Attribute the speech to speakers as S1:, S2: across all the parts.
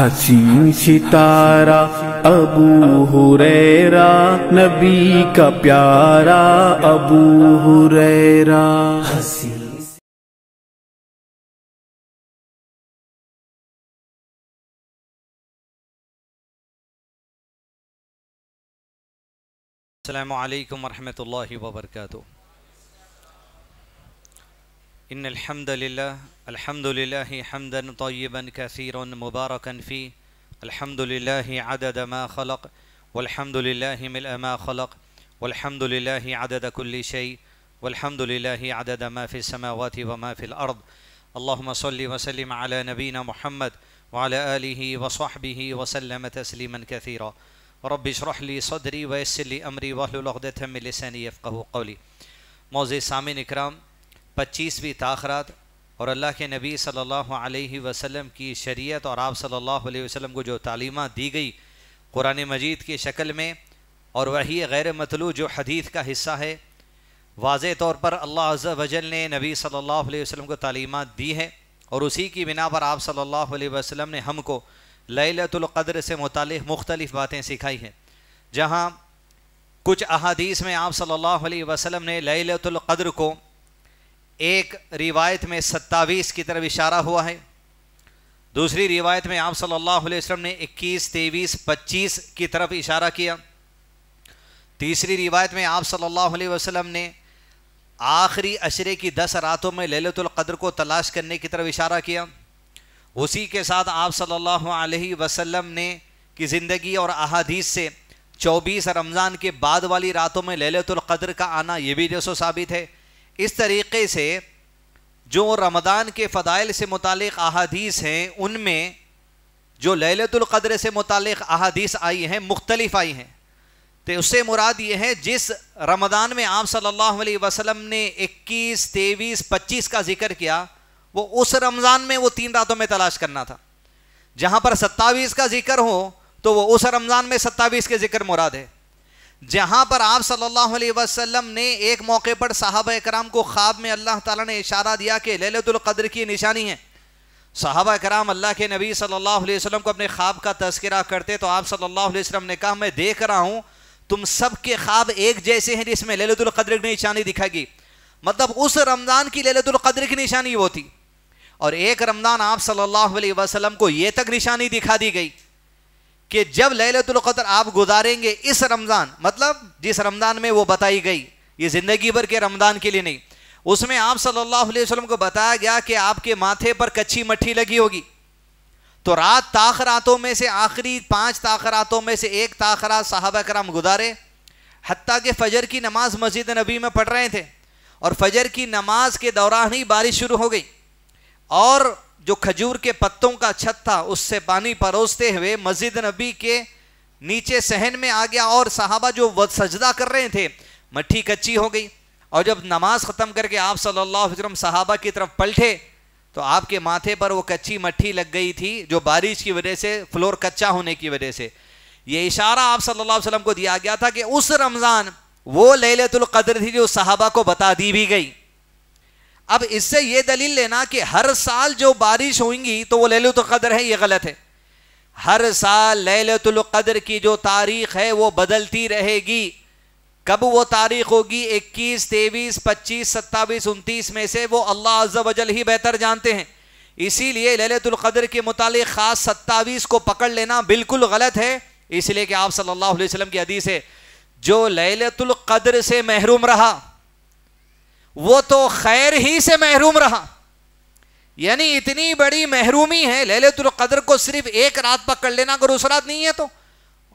S1: حسین ستارہ ابو ہریرہ نبی کا پیارا ابو ہریرہ۔
S2: السلام علیکم ورحمۃ اللہ وبرکاتہ۔ ان الحمد للہ حمدا طیبا کثیرا مبارکا فی، الحمد للہ عدد ما خلق، والحمد للہ ملء ما خلق، والحمد للہ عدد کل شیء، والحمد للہ عدد ما فی السماوات وما فی الارض۔ اللہم صلی وسلم علی نبینا محمد وعلی آلہ وصحبہ وسلم تسلیما کثیرا۔ رب اشرح لی صدری ویسر لی امری واحلل عقدۃ من لسانی یفقہوا قولی۔ معزز سامعین اکرام، 25ویں تاخرات اور اللہ کے نبی صلی اللہ علیہ وسلم کی شریعت اور آپ صلی اللہ علیہ وسلم کو جو تعلیمات دی گئی قرآن مجید کی شکل میں، اور وحی غیر مطلوع جو حدیث کا حصہ ہے، واضح طور پر اللہ عز و جل نے نبی صلی اللہ علیہ وسلم کو تعلیمات دی ہے، اور اسی کی بنا پر آپ صلی اللہ علیہ وسلم نے ہم کو لیلۃ القدر سے متعلق مختلف باتیں سکھائی ہیں۔ جہاں کچھ احادیث میں آپ صلی اللہ علیہ وسلم نے لیلۃ القدر کو ایک روایت میں 27 کی طرف اشارہ ہوا ہے، دوسری روایت میں آپ صلی اللہ علیہ وسلم نے 21، 23، 25 کی طرف اشارہ کیا، تیسری روایت میں آپ صلی اللہ علیہ وسلم نے آخری عشرے کی 10 راتوں میں لیلۃ القدر کو تلاش کرنے کی طرف اشارہ کیا۔ اسی کے ساتھ آپ صلی اللہ علیہ وسلم نے کی زندگی اور احادیث سے 24 رمضان کے بعد والی راتوں میں لیلۃ القدر کا آنا یہ بھی جیسو ثابت ہے۔ اس طریقے سے جو رمضان کے فضائل سے متعلق احادیث ہیں، ان میں جو لیلۃ القدر سے متعلق احادیث آئی ہیں مختلف آئی ہیں، تو اس سے مراد یہ ہے جس رمضان میں آپ صلی اللہ علیہ وسلم نے 21، 23، 25 کا ذکر کیا، وہ اس رمضان میں وہ 3 راتوں میں تلاش کرنا تھا۔ جہاں پر 27 کا ذکر ہو تو وہ اس رمضان میں 27 کے ذکر مراد ہے۔ جہاں پر آپ صلی اللہ علیہ وسلم نے ایک موقع پر صحابہ کرام کو خواب میں اللہ تعالیٰ نے اشارہ دیا کہ لیلۃ القدر کی نشانی ہے، صحابہ کرام اللہ کے نبی صلی اللہ علیہ وسلم کو اپنے خواب کا تذکرہ کرتے تو آپ صلی اللہ علیہ وسلم نے کہا میں دیکھ رہا ہوں تم سب کے خواب ایک جیسے ہیں جس میں لیلۃ القدر کی نشانی دکھائے گی، مطلب اس رمضان کی لیلۃ القدر کی نشانی وہ تھی۔ اور ایک رمضان آپ صلی اللہ علیہ وسلم کو یہ تک نشانی دکھا دی گئی کہ جب لیلۃ القدر آپ گزاریں گے اس رمضان، مطلب جس رمضان میں وہ بتائی گئی، یہ زندگی بھر کے رمضان کے لیے نہیں، اس میں آپ صلی اللہ علیہ وسلم کو بتایا گیا کہ آپ کے ماتھے پر کچھی مٹھی لگی ہوگی۔ تو رات تاخراتوں میں سے آخری 5 تاخراتوں میں سے ایک تاخرات صحابہ کرام گزارے، حتیٰ کہ فجر کی نماز مسجد نبی میں پڑھ رہے تھے، اور فجر کی نماز کے دوران ہی بارش شروع ہو گئی، اور جو کھجور کے پتوں کا چھت تھا اس سے پانی پروستے ہوئے مسجد نبی کے نیچے صحن میں آ گیا، اور صحابہ جو سجدہ کر رہے تھے مٹھی کچی ہو گئی، اور جب نماز ختم کر کے آپ صلی اللہ علیہ وسلم صحابہ کی طرف پلٹے تو آپ کے ماتھے پر وہ کچی مٹھی لگ گئی تھی جو بارش کی وجہ سے فلور کچا ہونے کی وجہ سے۔ یہ اشارہ آپ صلی اللہ علیہ وسلم کو دیا گیا تھا کہ اس رمضان وہ لیلۃ القدر تھی جو صحابہ کو بتا دی بھی گئی۔ اب اس سے یہ دلیل لینا کہ ہر سال جو بارش ہوئیں گی تو وہ لیلۃ القدر ہے، یہ غلط ہے۔ ہر سال لیلۃ القدر کی جو تاریخ ہے وہ بدلتی رہے گی، کب وہ تاریخ ہوگی 21، 23، 25، 27، 29 میں سے وہ اللہ عز و جل ہی بہتر جانتے ہیں۔ اسی لیے لیلۃ القدر کے متعلق خاص 27 کو پکڑ لینا بالکل غلط ہے، اس لیے کہ آپ صلی اللہ علیہ وسلم کی حدیث ہے جو لیلۃ القدر سے محروم رہا وہ تو خیر ہی سے محروم رہا۔ یعنی اتنی بڑی محرومی ہے لیلۃ القدر کو صرف ایک رات پکڑ لینا، اگر اس رات نہیں ہے تو،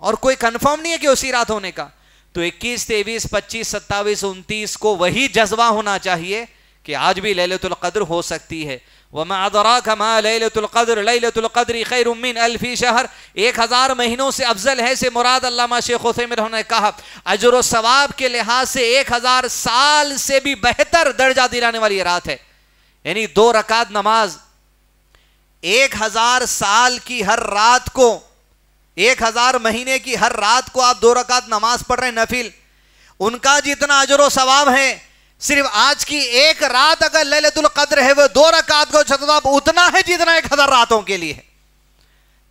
S2: اور کوئی کنفرم نہیں ہے کہ اسی رات ہونے کا، تو 21، 23، 25، 27، 29 کو وہی جذبہ ہونا چاہیے کہ آج بھی لیلۃ القدر ہو سکتی ہے۔ وَمَا أَدْرَاكَ مَا لَيْلَةُ الْقَدْرِ لَيْلَةُ الْقَدْرِ خَيْرٌ مِّنْ أَلْفِ شَهْرٍ، 1000 مہینوں سے افضل ہے سے مراد علامہ شیخ عثیمین نے کہا اجر و ثواب کے لحاظ سے 1000 سال سے بھی بہتر درجہ دلانے والی رات ہے۔ یعنی 2 رکعت نماز 1000 سال کی ہر رات کو، 1000 مہینے کی ہر رات کو آپ 2 رکعت نماز پڑھ رہے ہیں نفل، ان کا جتنا اجر و ثواب ہے صرف آج کی ایک رات اگر لیلۃ القدر ہے وہ 2 رکعت کو ثواب اتنا ہے جتنا 1000 راتوں کے لیے ہے۔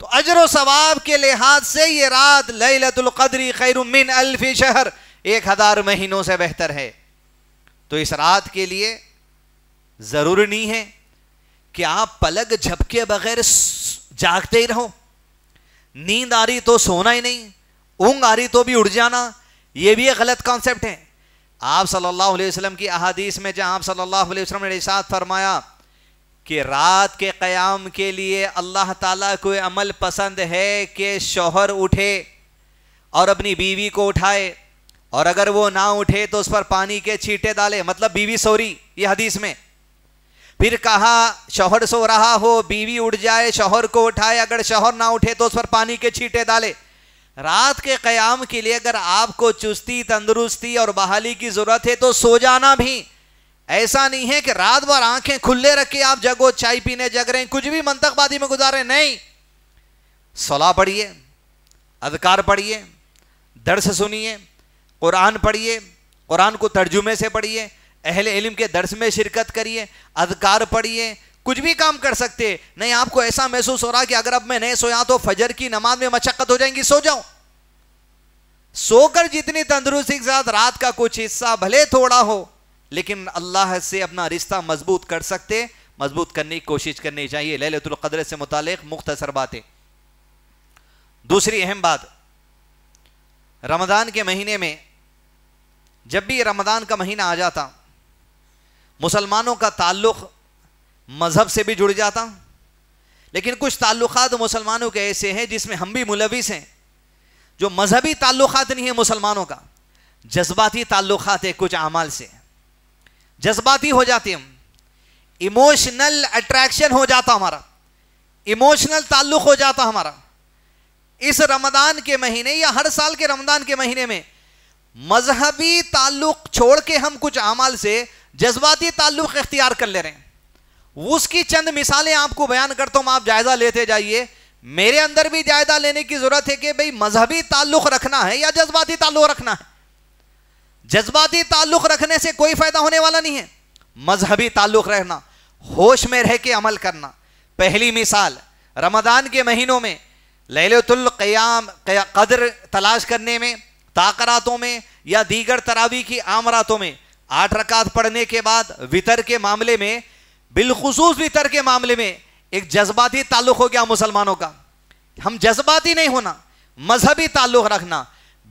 S2: تو اجر و ثواب کے لحاظ سے یہ رات لیلۃ القدر خیر من الف شہر 1000 مہینوں سے بہتر ہے. تو اس رات کے لیے ضروری نہیں ہے کہ آپ پلک جھپکے بغیر جاگتے ہی رہو. نیند آ رہی تو سونا ہی نہیں, اونگ آ رہی تو بھی اٹھ جانا, یہ بھی ایک غلط کانسیپٹ ہے. آپ صلی اللہ علیہ وسلم کی احادیث میں جہاں آپ صلی اللہ علیہ وسلم نے ارشاد فرمایا کہ رات کے قیام کے لیے اللہ تعالیٰ کو عمل پسند ہے کہ شوہر اٹھے اور اپنی بیوی کو اٹھائے, اور اگر وہ نہ اٹھے تو اس پر پانی کے چھینٹے ڈالے, مطلب بیوی سو رہی, یہ حدیث میں. پھر کہا شوہر سو رہا ہو, بیوی اٹھ جائے, شوہر کو اٹھائے, اگر شوہر نہ اٹھے تو اس پر پانی کے چھینٹے ڈالے. رات کے قیام کے لیے اگر آپ کو چستی, تندرستی اور بحالی کی ضرورت ہے تو سو جانا بھی. ایسا نہیں ہے کہ رات بھر آنکھیں کھلے رکھے آپ جگو, چائے پینے جگ رہے ہیں, کچھ بھی منطق بازی میں گزارے, نہیں. صلاح پڑھیے, اذکار پڑھیے, درس سنیے, قرآن پڑھیے, قرآن کو ترجمے سے پڑھیے, اہل علم کے درس میں شرکت کریے, اذکار پڑھیے, کچھ بھی کام کر سکتے. نہیں آپ کو ایسا محسوس ہو رہا کہ اگر اب میں نہیں سویا تو فجر کی نماز میں مشقت ہو جائیں گی, سو جاؤ. سو کر جتنی تندرستی کے ساتھ رات کا کچھ حصہ بھلے تھوڑا ہو لیکن اللہ سے اپنا رشتہ مضبوط کر سکتے, مضبوط کرنے کی کوشش کرنی چاہیے. لیلۃ القدر سے متعلق مختصر باتیں. دوسری اہم بات, رمضان کے مہینے میں جب بھی رمضان کا مہینہ آ جاتا مسلمانوں کا تعلق مذہب سے بھی جڑ جاتا, لیکن کچھ تعلقات مسلمانوں کے ایسے ہیں جس میں ہم بھی ملوث ہیں, جو مذہبی تعلقات نہیں ہیں مسلمانوں کا, جذباتی تعلقات ہیں. کچھ اعمال سے جذباتی ہو جاتے, ہم ایموشنل اٹریکشن ہو جاتا, ہمارا ایموشنل تعلق ہو جاتا ہمارا. اس رمضان کے مہینے یا ہر سال کے رمضان کے مہینے میں مذہبی تعلق چھوڑ کے ہم کچھ اعمال سے جذباتی تعلق اختیار کر لے رہے ہیں. اس کی چند مثالیں آپ کو بیان کرتا ہوں, آپ جائزہ لیتے جائیے. میرے اندر بھی جائزہ لینے کی ضرورت ہے کہ بھئی مذہبی تعلق رکھنا ہے یا جذباتی تعلق رکھنا ہے. جذباتی تعلق رکھنے سے کوئی فائدہ ہونے والا نہیں ہے. مذہبی تعلق رہنا, ہوش میں رہ کے عمل کرنا. پہلی مثال, رمضان کے مہینوں میں لیلۃ القیام قدر تلاش کرنے میں, تاقراتوں میں یا دیگر تراویح کی عام راتوں میں 8 رکعت پڑھنے کے بعد وتر کے معاملے میں, بالخصوص وتر کے معاملے میں ایک جذباتی تعلق ہو گیا مسلمانوں کا. ہم جذباتی نہیں ہونا, مذہبی تعلق رکھنا.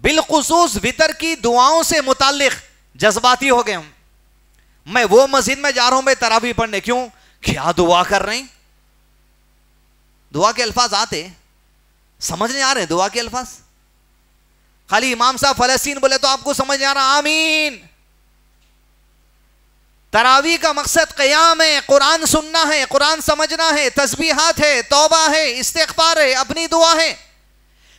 S2: بالخصوص وتر کی دعاؤں سے متعلق جذباتی ہو گئے ہم. میں وہ مسجد میں جا رہا ہوں میں تراویح پڑھنے, کیوں؟ کیا دعا کر رہے ہیں؟ دعا کے الفاظ آتے سمجھ نہیں آ رہے, دعا کے الفاظ خالی امام صاحب فلسطین بولے تو آپ کو سمجھ نہیں آ رہا, آمین. تراویح کا مقصد قیام ہے, قرآن سننا ہے, قرآن سمجھنا ہے, تسبیحات ہے, توبہ ہے, استغفار ہے, اپنی دعا ہے.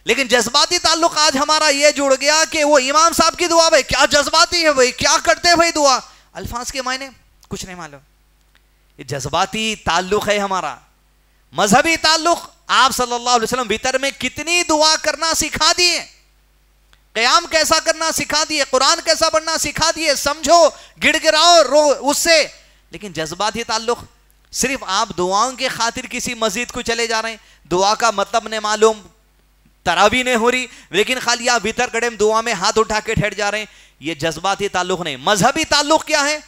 S2: لیکن جذباتی تعلق آج ہمارا یہ جڑ گیا کہ وہ امام صاحب کی دعا, بھائی کیا جذباتی ہے, بھائی کیا کرتے بھائی دعا, الفاظ کے معنی کچھ نہیں معلوم. یہ جذباتی تعلق ہے ہمارا. مذہبی تعلق, آپ صلی اللہ علیہ وسلم وتر میں کتنی دعا کرنا سکھا دیے, قیام کیسا کرنا سکھا دیے, قرآن کیسا پڑھنا سکھا دیے, سمجھو, گڑ گڑاؤ, رو اس سے. لیکن جذباتی تعلق, صرف آپ دعاؤں کے خاطر کسی مسجد کو چلے جا رہے ہیں, دعا کا مطلب نہیں معلوم, تراویح نہیں ہو رہی, لیکن خالی آپ وتر قدم دعا میں ہاتھ اٹھا کے ٹھہر جا رہے ہیں, یہ جذباتی تعلق نہیں. مذہبی تعلق کیا ہے؟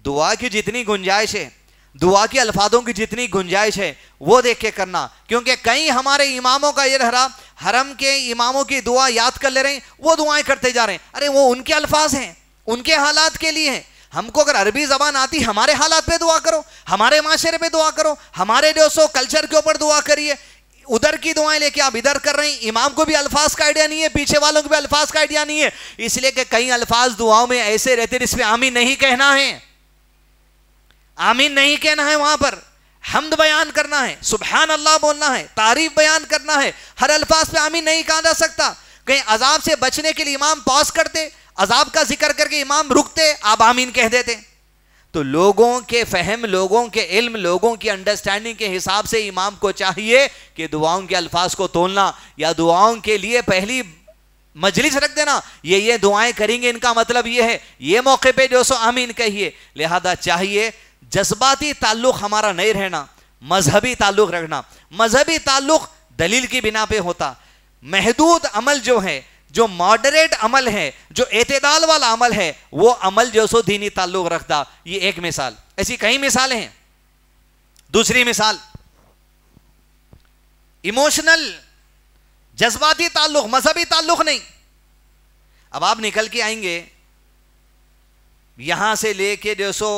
S2: دعا کی جتنی گنجائش ہے, دعا کے الفاظوں کی جتنی گنجائش ہے وہ دیکھ کے کرنا. کیونکہ کئی ہمارے اماموں کا یہ رہا, حرم کے اماموں کی دعا یاد کر لے رہے ہیں, وہ دعائیں کرتے جا رہے ہیں. ارے وہ ان کے الفاظ ہیں, ان کے حالات کے لیے ہیں. ہم کو اگر عربی زبان آتی, ہمارے حالات پہ دعا کرو, ہمارے معاشرے پہ دعا کرو, ہمارے جو سو کلچر کے اوپر دعا کریے. ادھر کی دعائیں لے کے آپ ادھر کر رہے ہیں, امام کو بھی الفاظ کا آئیڈیا نہیں ہے, پیچھے والوں کو بھی الفاظ کا آئیڈیا نہیں ہے, اس لیے کہ کئی الفاظ دعاؤں میں ایسے رہتے ہیں جس میں آمین نہیں کہنا ہے, آمین نہیں کہنا ہے, وہاں پر حمد بیان کرنا ہے, سبحان اللہ بولنا ہے, تعریف بیان کرنا ہے. ہر الفاظ پہ آمین نہیں کہا جا سکتا. کہیں عذاب سے بچنے کے لیے امام پاس کرتے, عذاب کا ذکر کر کے امام رکتے, آپ آمین کہہ دیتے. تو لوگوں کے فہم, لوگوں کے علم, لوگوں کی انڈرسٹینڈنگ کے حساب سے امام کو چاہیے کہ دعاؤں کے الفاظ کو تولنا, یا دعاؤں کے لیے پہلی مجلس رکھ دینا, یہ دعائیں کریں گے, ان کا مطلب یہ ہے, یہ موقع پہ جو سو آمین کہیے. لہذا چاہیے جذباتی تعلق ہمارا نہیں رہنا, مذہبی تعلق رکھنا. مذہبی تعلق
S3: دلیل کی بنا پہ ہوتا. محدود عمل جو ہے, جو ماڈریٹ عمل ہے, جو اعتدال والا عمل ہے, وہ عمل جو سو دینی تعلق رکھتا. یہ ایک مثال. ایسی کئی مثالیں ہیں. دوسری مثال, ایموشنل, جذباتی تعلق, مذہبی تعلق نہیں. اب آپ نکل کے آئیں گے یہاں سے لے کے جو سو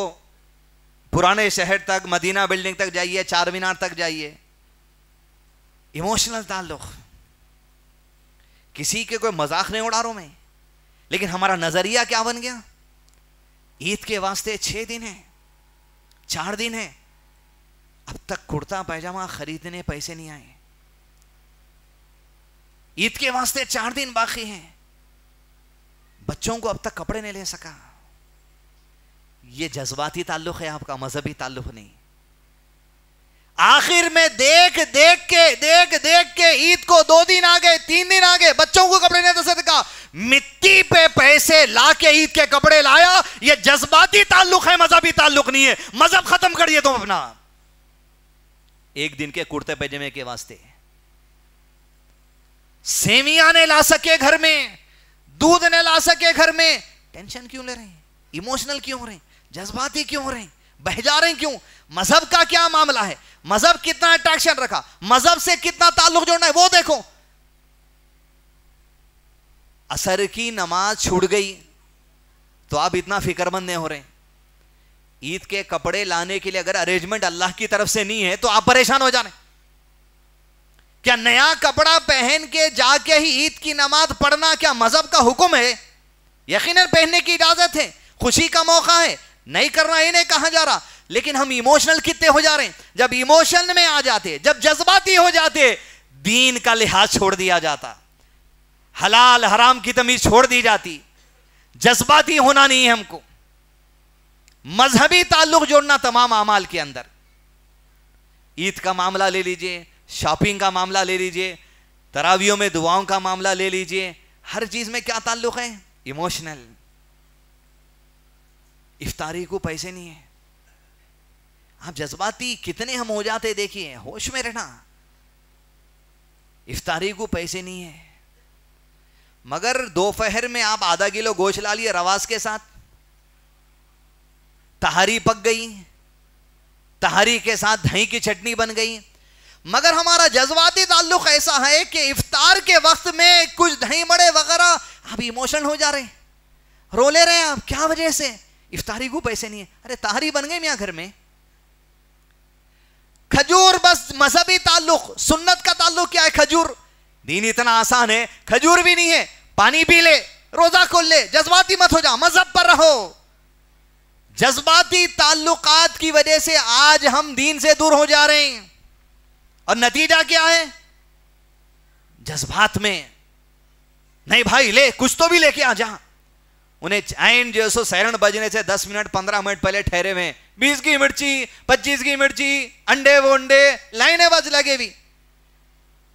S3: پرانے شہر تک, مدینہ بلڈنگ تک جائیے, چار مینار تک جائیے, ایموشنل تعلق. کسی کے کوئی مذاق نہیں اڑا رہا ہوں میں, لیکن ہمارا نظریہ کیا بن گیا؟ عید کے واسطے 6 دن ہے, 4 دن ہے, اب تک کرتا پیجامہ خریدنے پیسے نہیں آئے. عید کے واسطے 4 دن باقی ہیں, بچوں کو اب تک کپڑے نہیں لے سکا. یہ جذباتی تعلق ہے آپ کا, مذہبی تعلق نہیں. آخر میں دیکھ کے عید کو 2 دن آگے, 3 دن آگے, بچوں کو کپڑے نہیں دے سکا, مٹی پہ پیسے لا کے عید کے کپڑے لایا. یہ جذباتی تعلق ہے, مذہبی تعلق نہیں ہے. مذہب ختم کریے تم اپنا. 1 دن کے کرتے پیجامے کے واسطے سیویاں نے لا سکے گھر میں, دودھ نے لا سکے گھر میں, ٹینشن کیوں لے رہے ہیں؟ ایموشنل کیوں ہو رہے ہیں؟ جذباتی کیوں ہو رہے ہیں؟ بہ جا رہے ہیں کیوں؟ مذہب کا کیا معاملہ ہے؟ مذہب کتنا اٹریکشن رکھا, مذہب سے کتنا تعلق جوڑنا ہے وہ دیکھو. عصر کی نماز چھوٹ گئی تو آپ اتنا فکر مند نہیں ہو رہے. عید کے کپڑے لانے کے لیے اگر ارینجمنٹ اللہ کی طرف سے نہیں ہے تو آپ پریشان ہو جانے. کیا نیا کپڑا پہن کے جا کے ہی عید کی نماز پڑھنا کیا مذہب کا حکم ہے؟ یقیناً پہننے کی اجازت ہے, خوشی کا موقع ہے, نہیں کرنا یہ نہیں کہا جا رہا. لیکن ہم ایموشنل کتنے ہو جا رہے ہیں. جب ایموشنل میں آ جاتے, جب جذباتی ہو جاتے, دین کا لحاظ چھوڑ دیا جاتا, حلال حرام کی تمیز چھوڑ دی جاتی. جذباتی ہونا نہیں ہے ہم کو, مذہبی تعلق جوڑنا تمام اعمال کے اندر. عید کا معاملہ لے لیجئے, شاپنگ کا معاملہ لے لیجئے, تراویحوں میں دعاؤں کا معاملہ لے لیجئے, ہر چیز میں کیا تعلق ہے؟ ایموشنل. افطاری کو پیسے نہیں ہیں, آپ جذباتی کتنے ہم ہو جاتے دیکھیے, ہوش میں رہنا. افطاری کو پیسے نہیں ہیں, مگر دوپہر میں آپ آدھا کلو گوشت لا لیے رواز کے ساتھ, تہاری پک گئی, تہاری کے ساتھ دہی کی چٹنی بن گئی, مگر ہمارا جذباتی تعلق ایسا ہے کہ افطار کے وقت میں کچھ دہی بڑے وغیرہ آپ ایموشنل ہو جا رہے ہیں, رو لے رہے ہیں آپ. کیا وجہ سے؟ افطاری کو پیسے نہیں ہے. ارے تہاری بن گئی میاں گھر میں. کھجور, بس مذہبی تعلق, سنت کا تعلق کیا ہے؟ کھجور. دین اتنا آسان ہے, کھجور بھی نہیں ہے, پانی پی لے, روزہ کھول لے, جذباتی مت ہو جا, مذہب پر رہو. جذباتی تعلقات کی وجہ سے آج ہم دین سے دور ہو جا رہے ہیں, اور نتیجہ کیا ہے؟ جذبات میں نہیں بھائی لے, کچھ تو بھی لے کے آ جا. انہیں عین جو سو سیرن بجنے سے 10 منٹ 15 منٹ پہلے ٹھہرے ہوئے, 20 کی مرچی, 25 کی مرچی, انڈے وونڈے, لائنیں بج لگے بھی.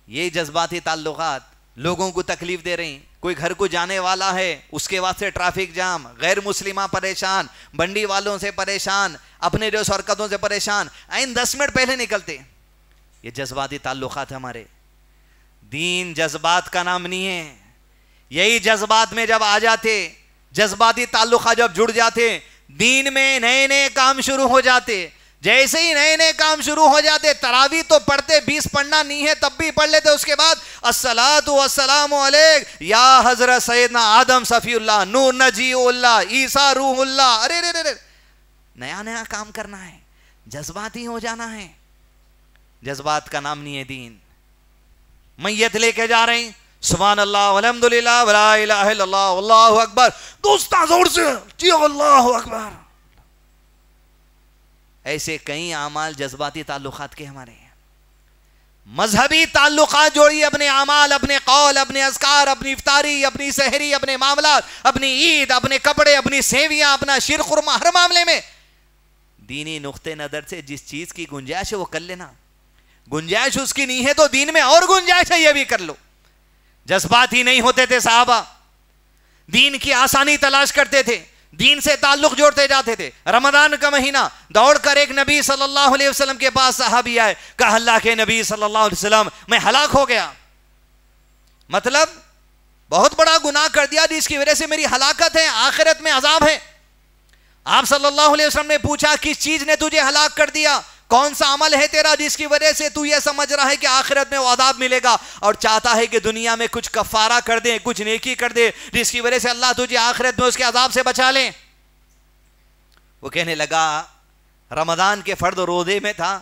S3: یہ جذباتی تعلقات لوگوں کو تکلیف دے رہی. کوئی گھر کو جانے والا ہے, اس کے واسطے ٹریفک جام, غیر مسلمہ پریشان, بنڈی والوں سے پریشان, اپنے جو حرکتوں سے پریشان, عین 10 منٹ پہلے نکلتے. یہ جذباتی تعلقات ہمارے. دین جذبات کا نام نہیں ہے. یہی جذبات میں جب آ جاتے, جذباتی تعلقات جب جڑ جاتے, دین میں نئے نئے کام شروع ہو جاتے. جیسے ہی نئے نئے کام شروع ہو جاتے, تراویح تو پڑھتے, 20 پڑھنا نہیں ہے تب بھی پڑھ لیتے. اس کے بعد الصلاۃ والسلام علیک یا حضرت سیدنا آدم صفی اللہ, نور نجی اللہ, عیسیٰ روح اللہ. ارے رے رے, نیا نیا کام کرنا ہے, جذباتی ہو جانا ہے. جذبات کا نام نہیں ہے دین. میت لے کے جا رہے ہیں, سبحان اللہ والحمدللہ ولا الہ الا اللہ واللہ اکبر, دوستاں زور سے جی اللہ اکبر. ایسے کئی اعمال جذباتی تعلقات کے ہمارے ہیں. مذہبی تعلقات جوڑیے, اپنے اعمال, اپنے قول, اپنے اذکار, اپنی افطاری, اپنی سحری, اپنے معاملات, اپنی عید, اپنے کپڑے, اپنی سیویاں, اپنا شیر خرما, ہر معاملے میں دینی نقطے نظر سے جس چیز کی گنجائش ہے وہ کر لینا. گنجائش اس کی نہیں ہے تو دین میں اور گنجائش ہے, یہ بھی کر لو. جذبات ہی نہیں ہوتے تھے صحابہ, دین کی آسانی تلاش کرتے تھے, دین سے تعلق جوڑتے جاتے تھے. رمضان کا مہینہ دوڑ کر ایک نبی صلی اللہ علیہ وسلم کے پاس صحابی آئے, کہا اللہ کے نبی صلی اللہ علیہ وسلم میں ہلاک ہو گیا, مطلب بہت بڑا گناہ کر دیا جس کی وجہ سے میری ہلاکت ہے, آخرت میں عذاب ہے. آپ صلی اللہ علیہ وسلم نے پوچھا کس چیز نے تجھے ہلاک کر دیا, کون سا عمل ہے تیرا جس کی وجہ سے تو یہ سمجھ رہا ہے کہ آخرت میں وہ عذاب ملے گا اور چاہتا ہے کہ دنیا میں کچھ کفارہ کر دے, کچھ نیکی کر دے جس کی وجہ سے اللہ تجھے آخرت میں اس کے عذاب سے بچا لے. وہ کہنے لگا رمضان کے فرض روزے میں تھا,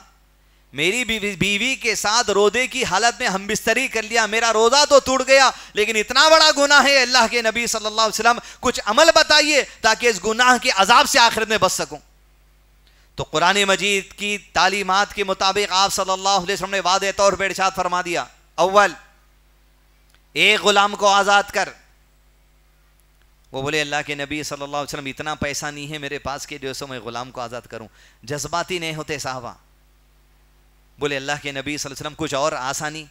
S3: میری بیوی کے ساتھ روزے کی حالت میں ہم بستری کر لیا, میرا روزہ تو ٹوٹ گیا لیکن اتنا بڑا گناہ ہے, اللہ کے نبی صلی اللہ علیہ وسلم کچھ عمل بتائیے تاکہ اس گناہ کے عذاب سے آخرت میں بچ سکوں. تو قرآن مجید کی تعلیمات کے مطابق آپ صلی اللہ علیہ وسلم نے واضح طور پر ارشاد فرما دیا, اول ایک غلام کو آزاد کر. وہ بولے اللہ کے نبی صلی اللہ علیہ وسلم اتنا پیسہ نہیں ہے میرے پاس کہ جو سو میں غلام کو آزاد کروں. جذباتی نہیں ہوتے صحابہ. بولے اللہ کے نبی صلی اللہ علیہ وسلم کچھ اور آسانی.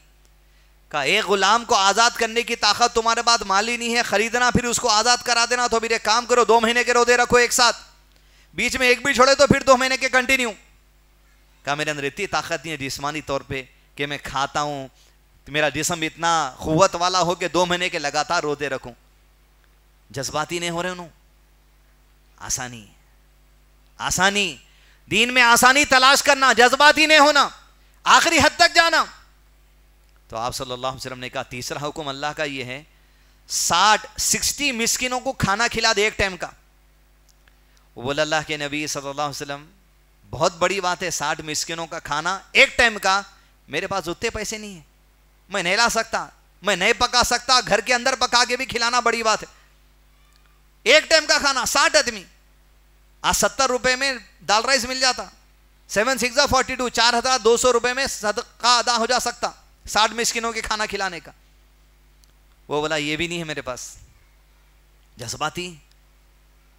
S3: کہا ایک غلام کو آزاد کرنے کی طاقت تمہارے پاس مالی نہیں ہے, خریدنا پھر اس کو آزاد کرا دینا, تو پھر ایک کام کرو 2 مہینے کے روزے رکھو ایک ساتھ, بیچ میں ایک بھی چھوڑے تو پھر 2 مہینے کے کنٹینیو. کہا میرے اندر اتنی طاقت نہیں ہے جسمانی طور پہ کہ میں کھاتا ہوں, میرا جسم اتنا قوت والا ہو کہ 2 مہینے کے لگاتار روزے رکھوں. جذباتی نہیں ہو رہے انہوں. آسانی, آسانی دین میں آسانی تلاش کرنا, جذباتی نہیں ہونا, آخری حد تک جانا. تو آپ صلی اللہ علیہ وسلم نے کہا تیسرا حکم اللہ کا یہ ہے 60 مسکینوں کو کھانا کھلا دے ایک ٹائم کا. وہ بولا اللہ کے نبی صلی اللہ علیہ وسلم بہت بڑی بات ہے 60 مسکینوں کا کھانا ایک ٹائم کا, میرے پاس اتنے پیسے نہیں ہیں, میں نہیں لا سکتا, میں نہیں پکا سکتا, گھر کے اندر پکا کے بھی کھلانا بڑی بات ہے. ایک ٹائم کا کھانا 60 آدمی, آج 70 روپے میں دال رائس مل جاتا, 7 6 42 4200 روپے میں صدقہ ادا ہو جا سکتا 60 مسکینوں کے کھانا کھلانے کا. وہ بولا یہ بھی نہیں ہے میرے پاس. جذباتی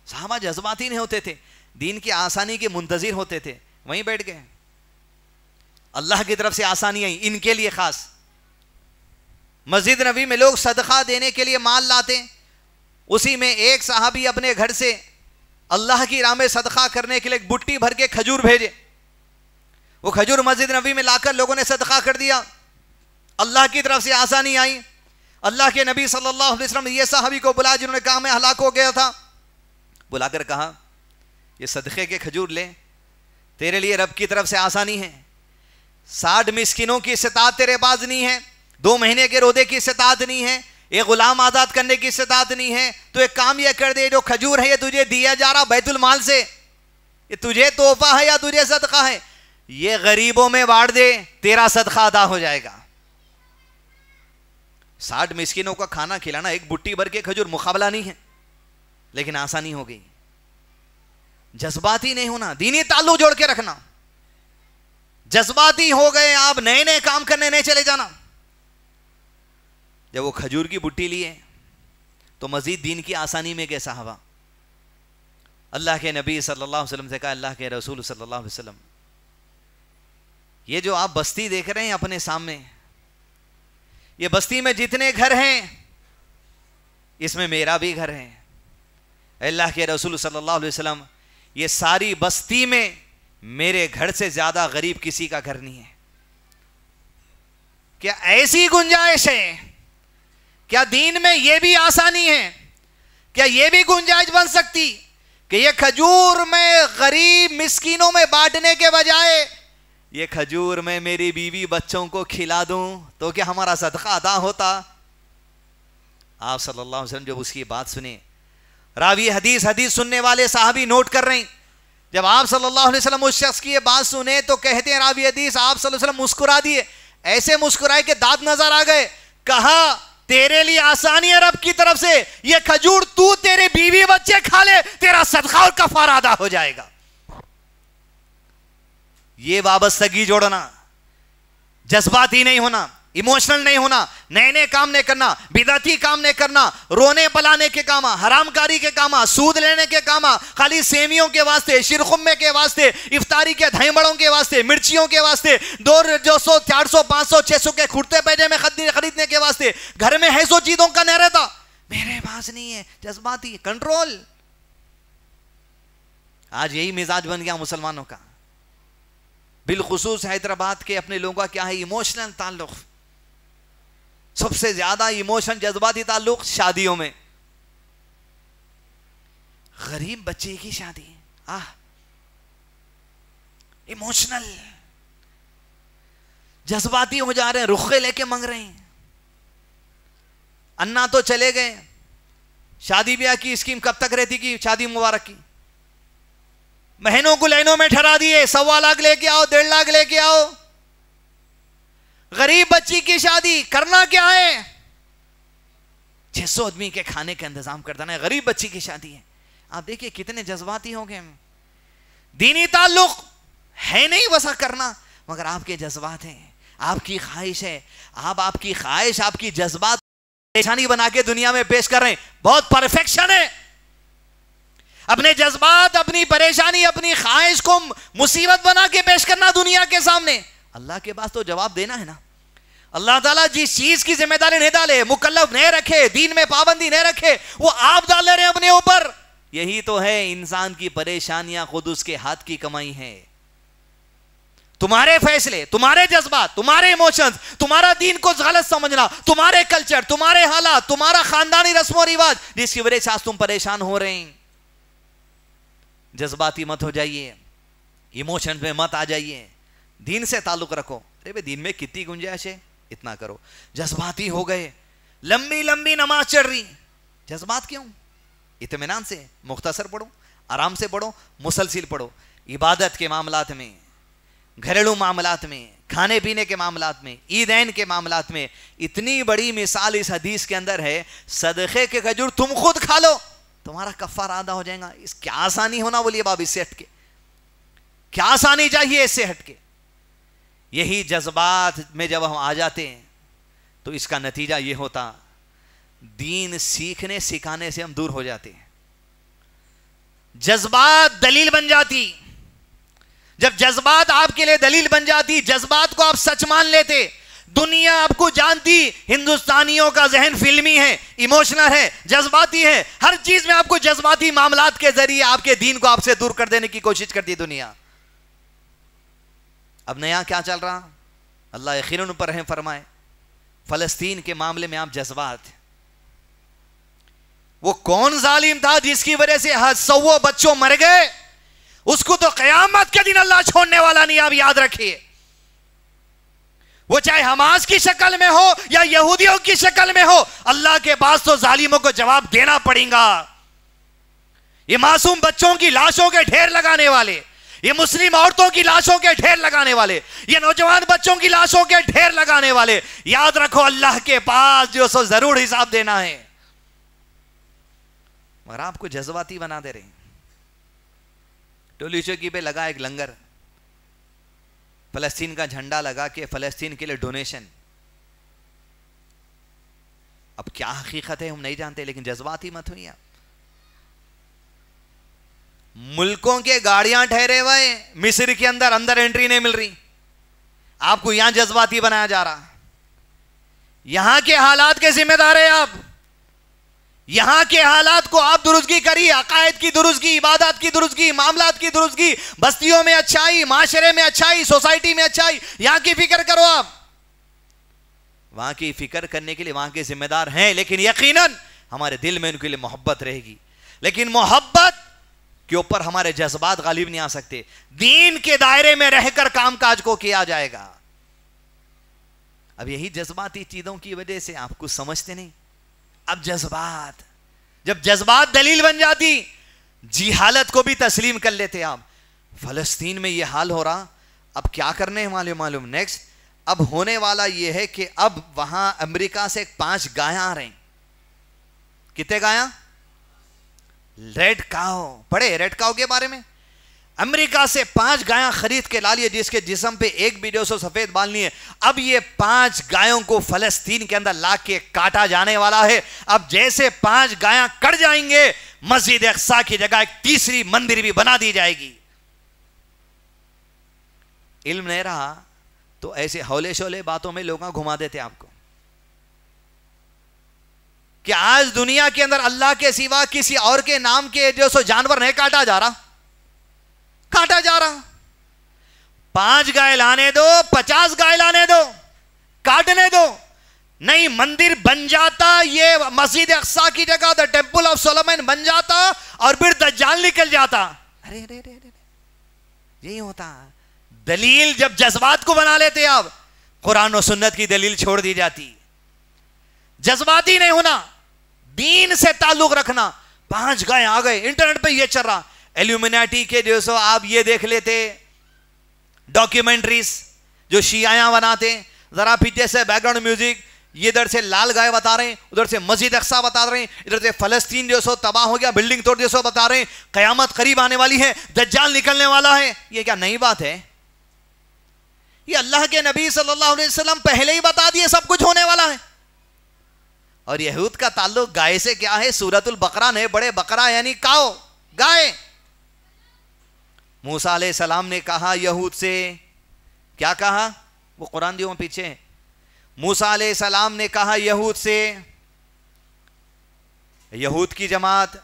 S3: صحابہ جذباتی نہیں ہوتے تھے, دین کی آسانی کے منتظر ہوتے تھے, وہیں بیٹھ گئے. اللہ کی طرف سے آسانی آئی ان کے لیے خاص. مسجد نبی میں لوگ صدقہ دینے کے لیے مال لاتے, اسی میں ایک صحابی اپنے گھر سے اللہ کی راہ میں صدقہ کرنے کے لیے ایک بٹی بھر کے کھجور بھیجے. وہ کھجور مسجد نبی میں لا کر لوگوں نے صدقہ کر دیا. اللہ کی طرف سے آسانی آئی. اللہ کے نبی صلی اللہ علیہ وسلم نے یہ صحابی کو بلایا جنہوں نے کہا میں ہلاک ہو گیا تھا, بلا کر کہا یہ صدقے کے کھجور لے, تیرے لیے رب کی طرف سے آسانی ہے. 60 مسکینوں کی استطاعت تیرے پاس نہیں ہے, 2 مہینے کے روزے کی استطاعت نہیں ہے, ایک غلام آزاد کرنے کی استطاعت نہیں ہے, تو ایک کام یہ کر دے, جو کھجور ہے یہ تجھے دیا جا رہا بیت المال سے, یہ تجھے تحفہ ہے یا تجھے صدقہ ہے, یہ غریبوں میں بانٹ دے, تیرا صدقہ ادا ہو جائے گا. 60 مسکینوں کا کھانا کھلانا ایک بٹی بھر کے کھجور مقابلہ نہیں ہے, لیکن آسانی ہو گئی. جذباتی نہیں ہونا, دینی تعلق جوڑ کے رکھنا. جذباتی ہو گئے آپ, نئے نئے کام کرنے نہیں چلے جانا. جب وہ کھجور کی بٹی لیے تو مزید دین کی آسانی میں گئے صحابہ. اللہ کے نبی صلی اللہ علیہ وسلم سے کہا اللہ کے رسول صلی اللہ علیہ وسلم یہ جو آپ بستی دیکھ رہے ہیں اپنے سامنے, یہ بستی میں جتنے گھر ہیں اس میں میرا بھی گھر ہے. اللہ کے رسول صلی اللہ علیہ وسلم یہ ساری بستی میں میرے گھر سے زیادہ غریب کسی کا گھر نہیں ہے. کیا ایسی گنجائش ہے؟ کیا دین میں یہ بھی آسانی ہے؟ کیا یہ بھی گنجائش بن سکتی کہ یہ کھجور میں غریب مسکینوں میں بانٹنے کے بجائے یہ کھجور میں میری بیوی بچوں کو کھلا دوں تو کیا ہمارا صدقہ ادا ہوتا؟ آپ صلی اللہ علیہ وسلم جب اس کی بات سنے, راوی حدیث سننے والے صحابی نوٹ کر رہے ہیں, جب آپ صلی اللہ علیہ وسلم اس شخص کی یہ بات سنے تو کہتے ہیں راوی حدیث آپ صلی اللہ علیہ وسلم مسکرا دیے, ایسے مسکرائے کہ دانت نظر آ گئے. کہا تیرے لیے آسانی ہے رب کی طرف سے, یہ کھجور تو تیرے بیوی بچے کھا لے, تیرا صدقہ اور کفارہ ادا ہو جائے گا. یہ وابستگی جوڑنا, جذباتی نہیں ہونا, ایموشنل نہیں ہونا, نئے نئے کام نہیں کرنا, بدعتی کام نہیں کرنا, رونے پلانے کے کام, حرام کاری کے کام, سود لینے کے کام, خالی سیمیوں کے واسطے, شیرخمے کے واسطے, افطاری کے دھائیں بڑوں کے واسطے, مرچیوں کے واسطے, 200 400 500 600 کے کرتے پیجے میں خریدنے کے واسطے, گھر میں ہے سو چیزوں کا نہیں رہتا, میرے پاس نہیں ہے. جذباتی, کنٹرول. آج یہی مزاج بن گیا مسلمانوں کا. بالخصوص حیدرآباد کے اپنے لوگوں کا کیا ہے؟ ایموشنل تعلق. سب سے زیادہ ایموشن جذباتی تعلق شادیوں میں. غریب بچے کی شادی ایموشنل، جذباتی ہو جا رہے ہیں، رخے لے کے مانگ رہے ہیں. انا تو چلے گئے، شادی بیاہ کی اسکیم کب تک رہتی کی شادی مبارک کی؟ مہینوں کو لائنوں میں ٹھہرا دیے، 1.25 لاکھ لے کے آؤ، 1.5 لاکھ لے کے آؤ. غریب بچی کی شادی کرنا کیا ہے؟ 600 آدمی کے کھانے کا انتظام کرتا ہے. غریب بچی کی شادی ہے. آپ دیکھیں کتنے جذباتی ہو گئے. دینی تعلق ہے نہیں ویسا کرنا، مگر آپ کے جذبات ہیں، آپ کی خواہش ہے. آپ کی خواہش، آپ کی جذبات پریشانی بنا کے دنیا میں پیش کر رہے ہیں. بہت پرفیکشن ہے. اپنے جذبات، اپنی پریشانی، اپنی خواہش کو مصیبت بنا کے پیش کرنا دنیا کے سامنے. اللہ کے پاس تو جواب دینا ہے نا. اللہ تعالیٰ جس چیز کی ذمہ داری نہیں ڈالے، مکلف نہیں رکھے، دین میں پابندی نہیں رکھے، وہ آپ ڈال رہے ہیں اپنے اوپر. یہی تو ہے انسان کی پریشانیاں خود اس کے ہاتھ کی کمائی ہے. تمہارے فیصلے، تمہارے جذبات، تمہارے ایموشنز، تمہارا دین کو غلط سمجھنا، تمہارے کلچر، تمہارے حالات، تمہارا خاندانی رسم و رواج، جس کی وجہ سے آج تم پریشان ہو رہے ہیں. جذباتی مت ہو جائیے، ایموشن میں مت آ جائیے، دین سے تعلق رکھو. ارے بھائی دین میں کتنی گنجائش ہے، اتنا کرو. جذباتی ہو گئے، لمبی لمبی نماز چڑھ رہی. جذبات کیوں؟ اطمینان سے مختصر پڑھو، آرام سے پڑھو، مسلسل پڑھو. عبادت کے معاملات میں، گھریلو معاملات میں، کھانے پینے کے معاملات میں، عیدین کے معاملات میں اتنی بڑی مثال اس حدیث کے اندر ہے. صدقے کے کھجور تم خود کھا لو، تمہارا کفارہ آدھا ہو جائے گا. اس کیا آسانی ہونا بولیے باب، اس سے ہٹ کے کیا آسانی چاہیے اس سے ہٹ کے. یہی جذبات میں جب ہم آ جاتے ہیں تو اس کا نتیجہ یہ ہوتا، دین سیکھنے سکھانے سے ہم دور ہو جاتے ہیں. جذبات دلیل بن جاتی. جب جذبات آپ کے لیے دلیل بن جاتی، جذبات کو آپ سچ مان لیتے، دنیا آپ کو جانتی ہندوستانیوں کا ذہن فلمی ہے، ایموشنل ہے، جذباتی ہے. ہر چیز میں آپ کو جذباتی معاملات کے ذریعے آپ کے دین کو آپ سے دور کر دینے کی کوشش کرتی دنیا. اب نیا کیا چل رہا؟ اللہ یقیناً پر رحم فرمائے. فلسطین کے معاملے میں آپ جذبات، وہ کون ظالم تھا جس کی وجہ سے 100 بچوں مر گئے؟ اس کو تو قیامت کے دن اللہ چھوڑنے والا نہیں. آپ یاد رکھیے، وہ چاہے حماس کی شکل میں ہو یا یہودیوں کی شکل میں ہو، اللہ کے پاس تو ظالموں کو جواب دینا پڑے گا. یہ معصوم بچوں کی لاشوں کے ڈھیر لگانے والے، یہ مسلم عورتوں کی لاشوں کے ڈھیر لگانے والے، یہ نوجوان بچوں کی لاشوں کے ڈھیر لگانے والے، یاد رکھو اللہ کے پاس جو سو ضرور حساب دینا ہے. مگر آپ کو جذباتی بنا دے رہے ہیں. ٹولی چوکی پہ لگا ایک لنگر، فلسطین کا جھنڈا لگا کے فلسطین کے لیے ڈونیشن. اب کیا حقیقت ہے ہم نہیں جانتے، لیکن جذباتی مت ہوئی. آپ ملکوں کے گاڑیاں ٹھہرے ہوئے مصر کے اندر انٹری نہیں مل رہی، آپ کو یہاں جذباتی بنایا جا رہا. یہاں کے حالات کے ذمہ دار ہیں آپ. یہاں کے حالات کو آپ درستگی کریے، عقائد کی درستگی، عبادات کی درستگی، معاملات کی درستگی، بستیوں میں اچھائی، معاشرے میں اچھائی، سوسائٹی میں اچھائی. یہاں کی فکر کرو. آپ وہاں کی فکر کرنے کے لیے وہاں کے ذمہ دار ہیں، لیکن یقیناً ہمارے دل میں ان کے لیے محبت رہے گی. لیکن محبت کے اوپر ہمارے جذبات غالب نہیں آ سکتے. دین کے دائرے میں رہ کر کام کاج کو کیا جائے گا. اب یہی جذباتی چیزوں کی وجہ سے آپ کچھ سمجھتے نہیں. اب جذبات، جب جذبات دلیل بن جاتی، جہالت کو بھی تسلیم کر لیتے. آپ فلسطین میں یہ حال ہو رہا، اب کیا کرنے معلوم نیکسٹ. اب ہونے والا یہ ہے کہ اب وہاں امریکہ سے 5 گایاں آ رہے ہیں. کتنے گایاں؟ ریڈ کاؤ. پڑھے ریڈ کاؤ کے بارے میں؟ امریکہ سے 5 گایاں خرید کے لا لیے، جس کے جسم پہ ایک بھی جو سو سفید بال نہیں ہے. اب یہ 5 گایوں کو فلسطین کے اندر لا کے کاٹا جانے والا ہے. اب جیسے 5 گایاں کٹ جائیں گے، مسجد اقصی کی جگہ ایک تیسری مندر بھی بنا دی جائے گی. علم نہیں رہا تو ایسے ہولے شولے باتوں میں لوگ گھما دیتے آپ کو کہ آج دنیا کے اندر اللہ کے سوا کسی اور کے نام کے جو سو جانور نہیں کاٹا جا رہا. کاٹا جا رہا. 5 گائے لانے دو, 50 گائے لانے دو, کاٹنے دو. نہیں, مندر بن جاتا, یہ مسجد اقصی کی جگہ دا ٹیمپل آف سولومن بن جاتا اور پھر دجال نکل جاتا. ارے یہی ہوتا. دلیل جب جذبات کو بنا لیتے آپ, قرآن و سنت کی دلیل چھوڑ دی جاتی. جذباتی نہیں ہونا, دین سے تعلق رکھنا. 5 گائے آ گئے, انٹرنیٹ پہ یہ چل رہا. ایلومیناٹی کے جو سو آپ یہ دیکھ لیتے ڈاکیومنٹریز جو شیعیاں بناتے, ذرا پیچھے سے بیک گراؤنڈ میوزک, یہ ادھر سے لال گائے بتا رہے ہیں, ادھر سے مسجد اقصی بتا رہے ہیں, ادھر سے فلسطین جو سو تباہ ہو گیا, بلڈنگ توڑ جو سو بتا رہے ہیں, قیامت قریب آنے والی ہے, دجال نکلنے والا ہے. یہ کیا نئی بات ہے؟ یہ اللہ کے نبی صلی اللہ علیہ وسلم پہلے ہی بتا دیے سب کچھ ہونے والا ہے. اور یہود کا تعلق گائے سے کیا ہے؟ سورۃ البقرہ نے بڑے بقرہ یعنی کاؤ, گائے. موسیٰ علیہ السلام نے کہا یہود سے, کیا کہا؟ وہ قرآن دیوں پیچھے ہے. موسیٰ علیہ السلام نے کہا یہود سے, یہود کی جماعت,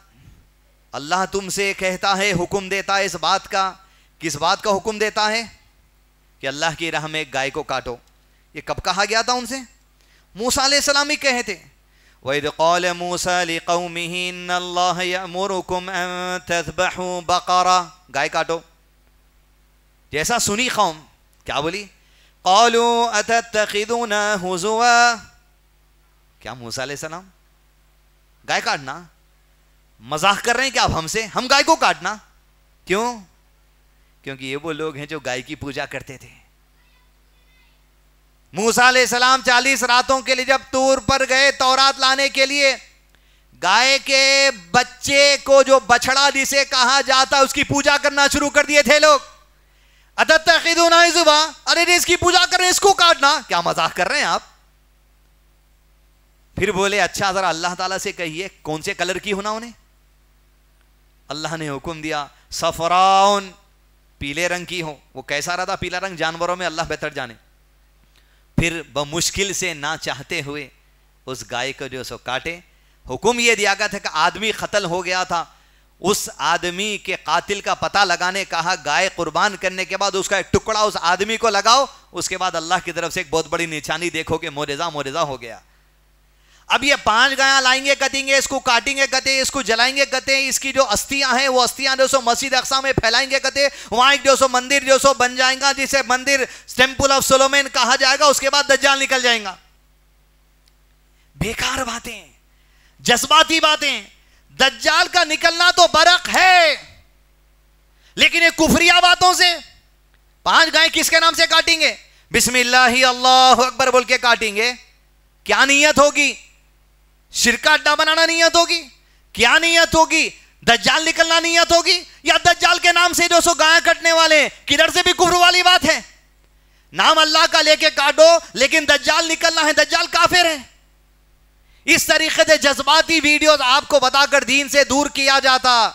S3: اللہ تم سے کہتا ہے, حکم دیتا ہے اس بات کا. کس بات کا حکم دیتا ہے؟ کہ اللہ کی راہ میں ایک گائے کو کاٹو. یہ کب کہا گیا تھا ان سے؟ موسیٰ علیہ السلام ہی کہے تھے. وَإِذْ قَالَ مُوسَىٰ لِقَوْمِهِ إِنَّ اللَّهَ يَأْمُرُكُمْ أَن تَذْبَحُوا بَقَرَةً, گائے کاٹو. جیسا سنی قوم کیا بولی؟ قَالُوا أَتَتَّخِذُونَا هُزُوًا. کیا موسیٰ علیہ السلام گائے کاٹنا مذاق کر رہے ہیں کیا آپ ہم سے؟ ہم گائے کو کاٹنا کیوں؟ کیونکہ یہ وہ لوگ ہیں جو گائے کی پوجا کرتے تھے. موسیٰ علیہ السلام 40 راتوں کے لیے جب طور پر گئے تورات لانے کے لیے, گائے کے بچے کو, جو بچڑا جسے کہا جاتا, اس کی پوجا کرنا شروع کر دیے تھے لوگ. اتتخذون عزوا, ارے اس کی پوجا کر رہے ہیں, اس کو کاٹنا, کیا مذاق کر رہے ہیں آپ؟ پھر بولے اچھا ذرا اللہ تعالیٰ سے کہیے کون سے کلر کی ہونا انہیں. اللہ نے حکم دیا صفراؤن, پیلے رنگ کی ہو. وہ کیسا رہا تھا پیلا رنگ جانوروں میں, اللہ بہتر جانے. پھر بمشکل سے نہ چاہتے ہوئے اس گائے کو جو سو کاٹے. حکم یہ دیا گیا تھا کہ آدمی قتل ہو گیا تھا, اس آدمی کے قاتل کا پتہ لگانے کہا, گائے قربان کرنے کے بعد اس کا ایک ٹکڑا اس آدمی کو لگاؤ, اس کے بعد اللہ کی طرف سے ایک بہت بڑی نشانی دیکھو کہ معجزہ ہو گیا. اب یہ 5 گایاں لائیں گے, کٹیں گے, اس کو کاٹیں گے, کتے اس کو جلائیں گے, کتے اس کی جو استیاں ہیں وہ استیاں جو سو مسجد اقصی میں پھیلائیں گے, کتے وہاں ایک جو سو مندر جو سو بن جائیں گا جسے مندر ٹیمپل آف سولومن کہا جائے گا. اس کے بعد دجال نکل جائیں گا. بیکار باتیں, جذباتی باتیں. دجال کا نکلنا تو برق ہے, لیکن یہ کفریہ باتوں سے. 5 گائیں کس کے نام سے کاٹیں گے؟ بسم اللہ اللہ اکبر بول کے کاٹیں گے. کیا نیت ہوگی؟ شرک کا اڈا بنانا نیت ہوگی؟ کیا نیت ہوگی؟ دجال نکلنا نیت ہوگی؟ یا دجال کے نام سے جو سو گائیں کٹنے والے, کدھر سے بھی کفر والی بات ہے. نام اللہ کا لے کے کاٹو, لیکن دجال نکلنا ہے, دجال کافر ہے. اس طریقے سے جذباتی ویڈیوز آپ کو بتا کر دین سے دور کیا جاتا.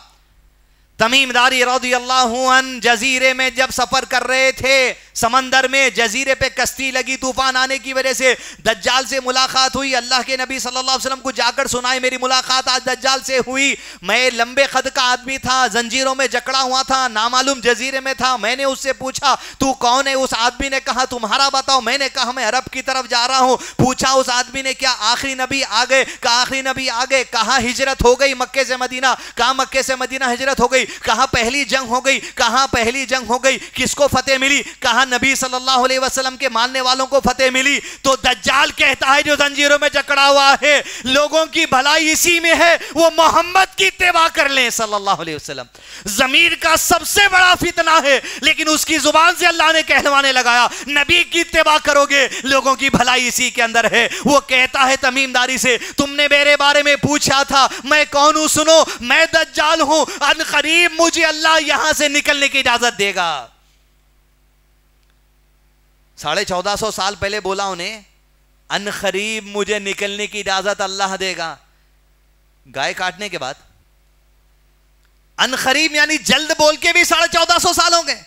S3: تمیم داری رضی اللہ عنہ جزیرے میں جب سفر کر رہے تھے, سمندر میں جزیرے پہ کشتی لگی, طوفان آنے کی وجہ سے دجال سے ملاقات ہوئی. اللہ کے نبی صلی اللہ علیہ وسلم کو جا کر سنائے میری ملاقات آج دجال سے ہوئی, میں لمبے قد کا آدمی تھا, زنجیروں میں جکڑا ہوا تھا, نامعلوم جزیرے میں تھا. میں نے اس سے پوچھا تو کون ہے؟ اس آدمی نے کہا تمہارا بتاؤ. میں نے کہا میں عرب کی طرف جا رہا ہوں. پوچھا اس آدمی نے کیا آخری نبی آ گئے؟ کہا آخری نبی آ گئے. کہاں ہجرت ہو گئی؟ مکے سے مدینہ. کہاں مکے سے مدینہ ہجرت ہو گئی. کہاں پہلی جنگ ہو گئی؟ کہاں پہلی جنگ ہو گئی. کس کو فتح ملی؟ کہاں نبی صلی اللہ علیہ وسلم کے ماننے والوں کو فتح ملی. تو دجال کہتا ہے جو زنجیروں میں جکڑا ہوا ہے, لوگوں کی بھلائی اسی میں ہے, وہ محمد کی اتباع کر لیں صلی اللہ علیہ وسلم. ضمیر کا سب سے بڑا فتنہ ہے, لیکن اس کی زبان سے اللہ نے کہلوانے لگایا نبی کی اتباع کرو گے, لوگوں کی بھلائی اسی کے اندر ہے. وہ کہتا ہے تمیم داری سے تم نے میرے بارے میں پوچھا تھا, میں کون ہوں؟ سنو, میں دجال ہوں. ان قریب مجھے اللہ یہاں سے نکلنے کی اجازت دے گا. 1450 سال پہلے بولا انہیں, ان قریب مجھے نکلنے کی اجازت اللہ دے گا. گائے کاٹنے کے بعد ان قریب یعنی جلد بول کے بھی 1450 سال ہو گئے.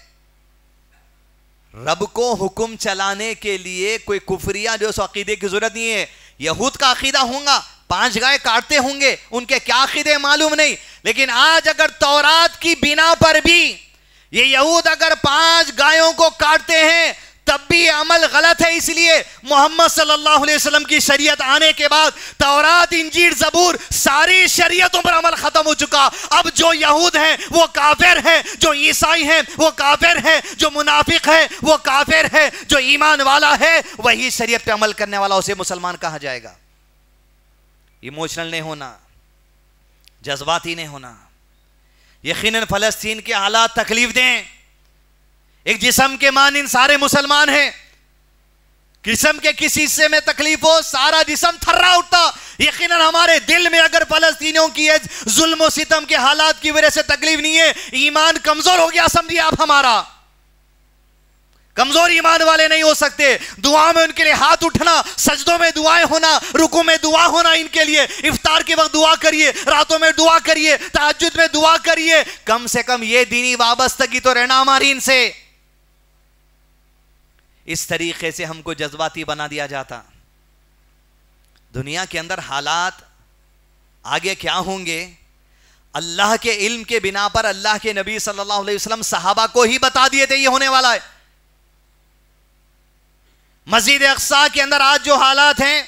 S3: رب کو حکم چلانے کے لیے کوئی کفریہ جو سو عقیدے کی ضرورت نہیں ہے. یہود کا عقیدہ ہوگا, 5 گائے کاٹتے ہوں گے, ان کے کیا عقیدے معلوم نہیں, لیکن آج اگر تورات کی بنا پر بھی یہ یہود اگر 5 گایوں کو کاٹتے ہیں تب بھی عمل غلط ہے، اس لیے محمد صلی اللہ علیہ وسلم کی شریعت آنے کے بعد تورات، انجیل، زبور ساری شریعتوں پر عمل ختم ہو چکا. اب جو یہود ہیں وہ کافر ہیں، جو عیسائی ہیں وہ کافر ہیں، جو منافق ہے وہ کافر ہے، جو ایمان والا ہے وہی شریعت پہ عمل کرنے والا اسے مسلمان کہا جائے گا. ایموشنل نہیں ہونا، جذباتی نہیں ہونا. یقیناً فلسطین کے حالات تکلیف دیں. ایک جسم کے مانند سارے مسلمان ہیں، جسم کے کسی حصے میں تکلیف ہو سارا جسم تھرا اٹھتا. یقیناً ہمارے دل میں اگر فلسطینیوں کی ظلم و ستم کے حالات کی وجہ سے تکلیف نہیں ہے، ایمان کمزور ہو گیا سمجھیے آپ. ہمارا کمزور ایمان والے نہیں ہو سکتے. دعا میں ان کے لیے ہاتھ اٹھنا، سجدوں میں دعائیں ہونا، رکوع میں دعا ہونا ان کے لیے. افطار کے وقت دعا کریے، راتوں میں دعا کریے، تہجد میں دعا کریے. کم سے کم یہ دینی وابستگی تو رہنا ہماری ان سے. اس طریقے سے ہم کو جذباتی بنا دیا جاتا. دنیا کے اندر حالات آگے کیا ہوں گے اللہ کے علم کے بنا پر اللہ کے نبی صلی اللہ علیہ وسلم صحابہ کو ہی بتا دیے تھے یہ ہونے والا ہے. مسجد اقصی کے اندر آج جو حالات ہیں،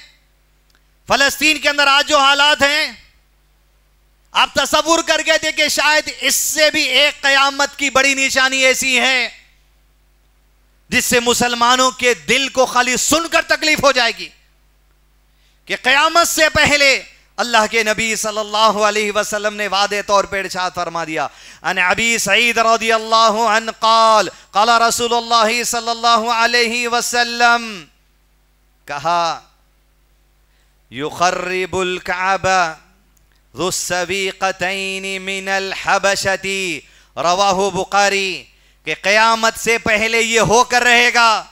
S3: فلسطین کے اندر آج جو حالات ہیں، آپ تصور کر گئے تھے کہ شاید اس سے بھی ایک قیامت کی بڑی نشانی ایسی ہے جس سے مسلمانوں کے دل کو خالی سن کر تکلیف ہو جائے گی کہ قیامت سے پہلے اللہ کے نبی صلی اللہ علیہ وسلم نے واضح طور پر ارشاد فرما دیا. ان ابی سعید رضی اللہ عنہ قال قال رسول اللہ صلی اللہ علیہ وسلم، کہا یخرب الکعبہ ذو السویقتین من الحبشتی، رواہ بخاری، کہ قیامت سے پہلے یہ ہو کر رہے گا.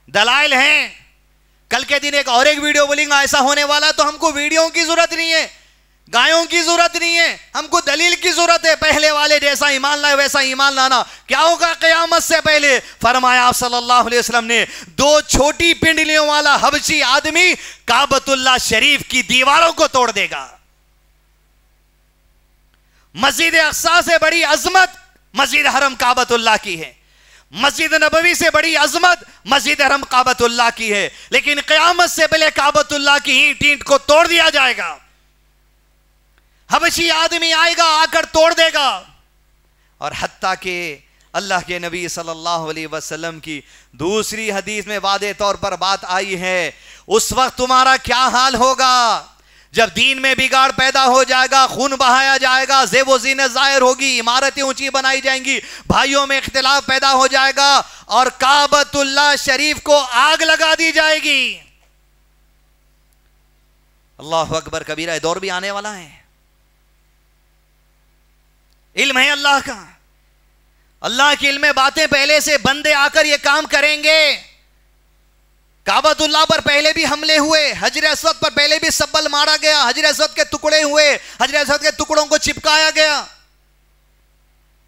S3: دلائل ہیں. کل کے دن ایک اور ایک ویڈیو بولیں گا ایسا ہونے والا، تو ہم کو ویڈیو کی ضرورت نہیں ہے، گایوں کی ضرورت نہیں ہے، ہم کو دلیل کی ضرورت ہے. پہلے والے جیسا ایمان لائے ویسا ایمان لانا. کیا ہوگا قیامت سے پہلے؟ فرمایا آپ صلی اللہ علیہ وسلم نے 2 چھوٹی پنڈلیوں والا حبشی آدمی کعبۃ اللہ شریف کی دیواروں کو توڑ دے گا. مسجد اقصی سے بڑی عظمت مسجد حرم کعبۃ اللہ کی ہے، مسجد نبوی سے بڑی عظمت مسجد حرم کعبۃ اللہ کی ہے، لیکن قیامت سے پہلے کعبۃ اللہ کی اینٹ اینٹ کو توڑ دیا جائے گا. حبشی آدمی آئے گا، آ کر توڑ دے گا. اور حتیٰ کہ اللہ کے نبی صلی اللہ علیہ وسلم کی دوسری حدیث میں واضح طور پر بات آئی ہے، اس وقت تمہارا کیا حال ہوگا جب دین میں بگاڑ پیدا ہو جائے گا، خون بہایا جائے گا، زیب و زینت ظاہر ہوگی، عمارتیں اونچی بنائی جائیں گی، بھائیوں میں اختلاف پیدا ہو جائے گا، اور کعبۃ اللہ شریف کو آگ لگا دی جائے گی. اللہ اکبر کبیرہ. یہ دور بھی آنے والا ہے. علم ہے اللہ کا، اللہ کے علم میں باتیں پہلے سے بندے آ کر یہ کام کریں گے. کعبۃ اللہ پر پہلے بھی حملے ہوئے، حجر اسود پر پہلے بھی سبل مارا گیا، حجر اسود کے ٹکڑے ہوئے، حجر اسود کے ٹکڑوں کو چپکایا گیا.